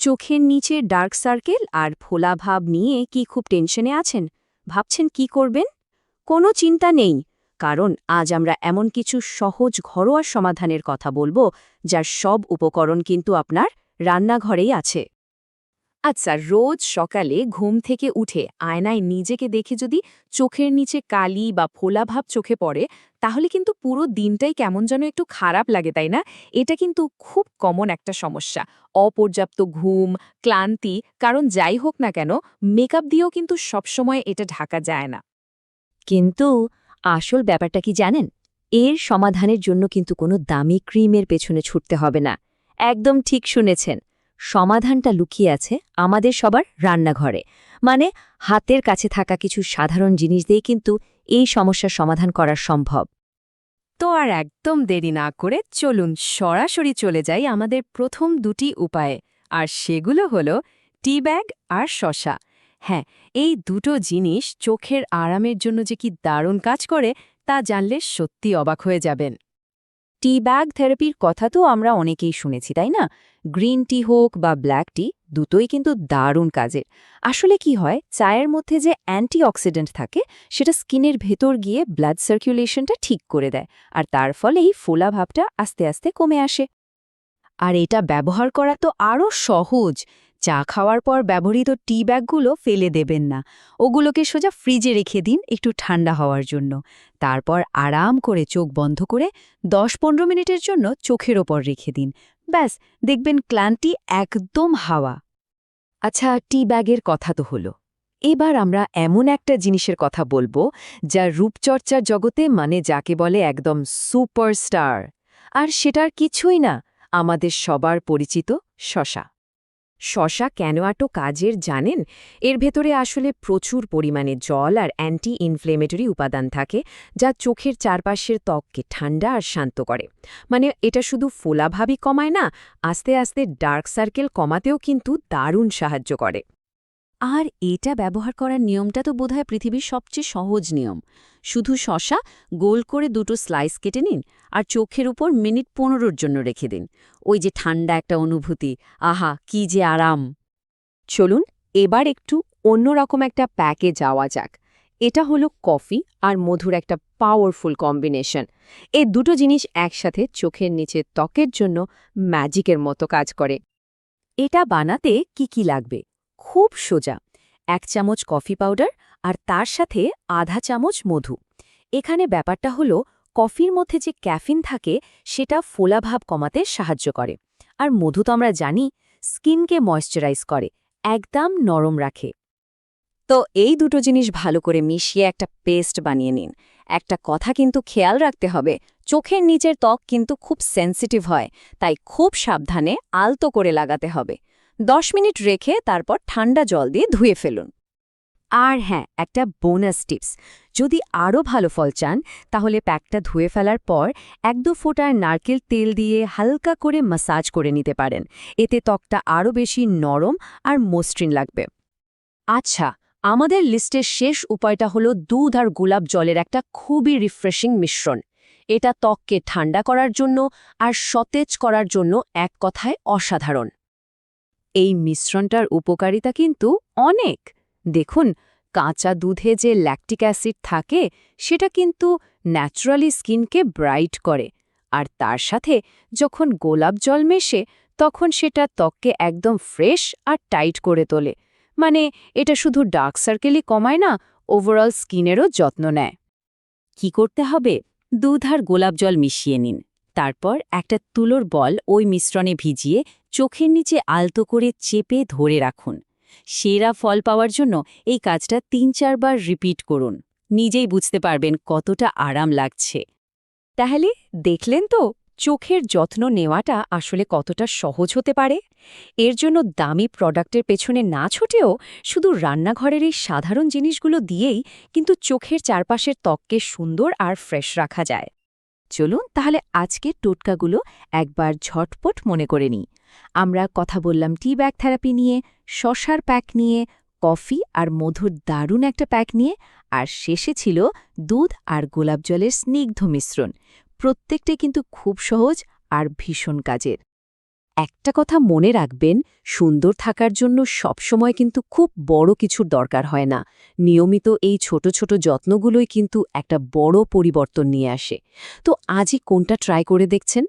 চোখের নিচে dark circle আর ফোলা ভাব নিয়ে কি খুব টেনশনে আছেন? ভাবছেন কি করবেন? কোনো চিন্তা নেই, কারণ আজ আমরা এমন কিছু সহজ ঘরোয়া সমাধানের কথা বলবো যার সব উপকরণ কিন্তু আপনার রান্নাঘরেই আছে। আচ্ছা, রোজ সকালে ঘুম থেকে উঠে আয়নায় নিজেকে দেখে যদি চোখের নিচে কালি বা ফোলাভাব চোখে পড়ে, তাহলে কিন্তু পুরো দিনটাই কেমন যেন একটু খারাপ লাগে, তাই না? এটা কিন্তু খুব কমন একটা সমস্যা। অপর্যাপ্ত ঘুম, ক্লান্তি, কারণ যাই হোক না কেন, মেকআপ দিয়েও কিন্তু সবসময় এটা ঢাকা যায় না। কিন্তু আসল ব্যাপারটা কি জানেন? এর সমাধানের জন্য কিন্তু কোনো দামি ক্রিমের পেছনে ছুটতে হবে না। একদম ঠিক শুনেছেন। সমাধানটা লুকিয়ে আছে আমাদের সবার রান্নাঘরে। মানে হাতের কাছে থাকা কিছু সাধারণ জিনিস দিয়ে কিন্তু এই সমস্যার সমাধান করা সম্ভব। তো আর একদম দেরি না করে চলুন সরাসরি চলে যাই আমাদের প্রথম দুটি উপায়ে, আর সেগুলো হলো টি ব্যাগ আর শসা। হ্যাঁ, এই দুটো জিনিস চোখের আরামের জন্য যে কি দারুণ কাজ করে তা জানলে সত্যি অবাক হয়ে যাবেন। টি ব্যাগ থেরাপির কথা তো আমরা অনেকেই শুনেছি, তাই না? গ্রিন টি হোক বা ব্ল্যাক টি, দুটোই কিন্তু দারুণ কাজের। আসলে কি হয়, চায়ের মধ্যে যে অ্যান্টিঅক্সিডেন্ট থাকে সেটা স্কিনের ভেতর গিয়ে ব্লাড সার্কুলেশনটা ঠিক করে দেয়, আর তার ফলেই ফোলা ভাবটা আস্তে আস্তে কমে আসে। আর এটা ব্যবহার করা তো আরও সহজ। চা খাওয়ার পর ব্যবহৃত টি ব্যাগগুলো ফেলে দেবেন না, ওগুলোকে সোজা ফ্রিজে রেখে দিন একটু ঠান্ডা হওয়ার জন্য। তারপর আরাম করে চোখ বন্ধ করে ১০-১৫ মিনিটের জন্য চোখের ওপর রেখে দিন। ব্যাস, দেখবেন ক্লান্তি একদম হাওয়া। আচ্ছা, টি ব্যাগের কথা তো হলো। এবার আমরা এমন একটা জিনিসের কথা বলবো যা রূপচর্চার জগতে, মানে যাকে বলে একদম সুপারস্টার। আর সেটার কিছুই না, আমাদের সবার পরিচিত শসা। শসা কেন এত কাজের জানেন? এর ভেতরে আসলে প্রচুর পরিমাণে জল আর অ্যান্টি ইনফ্লেমেটরি উপাদান থাকে, যা চোখের চারপাশের ত্বককে ঠান্ডা আর শান্ত করে। মানে এটা শুধু ফোলাভাবই কমায় না, আস্তে আস্তে ডার্ক সার্কেল কমাতেও কিন্তু দারুণ সাহায্য করে। আর এটা ব্যবহার করার নিয়মটা তো বোধহয় পৃথিবীর সবচেয়ে সহজ নিয়ম। শুধু শসা গোল করে দুটো স্লাইস কেটে নিন আর চোখের উপর মিনিট ১৫-র জন্য রেখে দিন। ওই যে ঠান্ডা একটা অনুভূতি, আহা কি যে আরাম! চলুন এবার একটু অন্যরকম একটা প্যাকে যাওয়া যাক। এটা হলো কফি আর মধুর একটা পাওয়ারফুল কম্বিনেশন। এই দুটো জিনিস একসাথে চোখের নিচে ত্বকের জন্য ম্যাজিকের মতো কাজ করে। এটা বানাতে কি কি লাগবে? খুব সোজা। ১ চামচ কফি পাউডার আর তার সাথে আধা চামচ মধু। এখানে ব্যাপারটা হলো, কফির মধ্যে যে ক্যাফিন থাকে সেটা ফোলাভাব কমাতে সাহায্য করে, আর মধু তো আমরা জানি স্কিনকে ময়েশ্চারাইজ করে, একদম নরম রাখে। তো এই দুটো জিনিস ভালো করে মিশিয়ে একটা পেস্ট বানিয়ে নিন। একটা কথা কিন্তু খেয়াল রাখতে হবে, চোখের নিচের ত্বক কিন্তু খুব সেনসিটিভ হয়, তাই খুব সাবধানে আলতো করে লাগাতে হবে। ১০ মিনিট রেখে তারপর ঠান্ডা জল দিয়ে ধুয়ে ফেলুন। আর হ্যাঁ, একটা বোনাস টিপস, যদি আরও ভালো ফল চান তাহলে প্যাকটা ধুয়ে ফেলার পর ১-২ ফোঁটা নারকেল তেল দিয়ে হালকা করে ম্যাসাজ করে নিতে পারেন। এতে ত্বকটা আরও বেশি নরম আর মসৃণ লাগবে। আচ্ছা, আমাদের লিস্টের শেষ উপায়টা হলো দুধ আর গোলাপ জলের একটা খুবই রিফ্রেশিং মিশ্রণ। এটা ত্বককে ঠান্ডা করার জন্য আর সতেজ করার জন্য এক কথায় অসাধারণ। এই মিশ্রণটার উপকারিতা কিন্তু অনেক। দেখুন, কাঁচা দুধে যে ল্যাকটিক অ্যাসিড থাকে সেটা কিন্তু ন্যাচারালি স্কিনকে ব্রাইট করে, আর তার সাথে যখন গোলাপ জল মেশে তখন সেটা ত্বককে একদম ফ্রেশ আর টাইট করে তোলে। মানে এটা শুধু ডার্ক সার্কেলই কমায় না, ওভারঅল স্কিনেরও যত্ন নেয়। কি করতে হবে? দুধ আর গোলাপ জল মিশিয়ে নিন। তারপর একটা তুলোর বল ওই মিশ্রণে ভিজিয়ে চোখের নিচে আলতো করে চেপে ধরে রাখুন। সেরা ফল পাওয়ার জন্য এই কাজটা ৩-৪ বার রিপিট করুন। নিজেই বুঝতে পারবেন কতটা আরাম লাগছে। তাহলে দেখলেন তো, চোখের যত্ন নেওয়াটা আসলে কতটা সহজ হতে পারে। এর জন্য দামি প্রোডাক্টের পেছনে না ছুটেও শুধু রান্নাঘরের এই সাধারণ জিনিসগুলো দিয়েই কিন্তু চোখের চারপাশের ত্বককে সুন্দর আর ফ্রেশ রাখা যায়। চলুন তাহলে আজকের টোটকাগুলো একবার ঝটপট মনে করে নিই। আমরা কথা বললাম টি ব্যাগ থেরাপি নিয়ে, শসার প্যাক নিয়ে, কফি আর মধুর দারুণ একটা প্যাক নিয়ে, আর শেষে ছিল দুধ আর গোলাপ জলের স্নিগ্ধ মিশ্রণ। প্রত্যেকটাই কিন্তু খুব সহজ আর ভীষণ কাজের। একটা কথা মনে রাখবেন, সুন্দর থাকার জন্য সবসময় কিন্তু খুব বড় কিছুর দরকার হয় না। নিয়মিত এই ছোট ছোট যত্নগুলোই কিন্তু একটা বড় পরিবর্তন নিয়ে আসে। তো আজই কোনটা ট্রাই করে দেখছেন?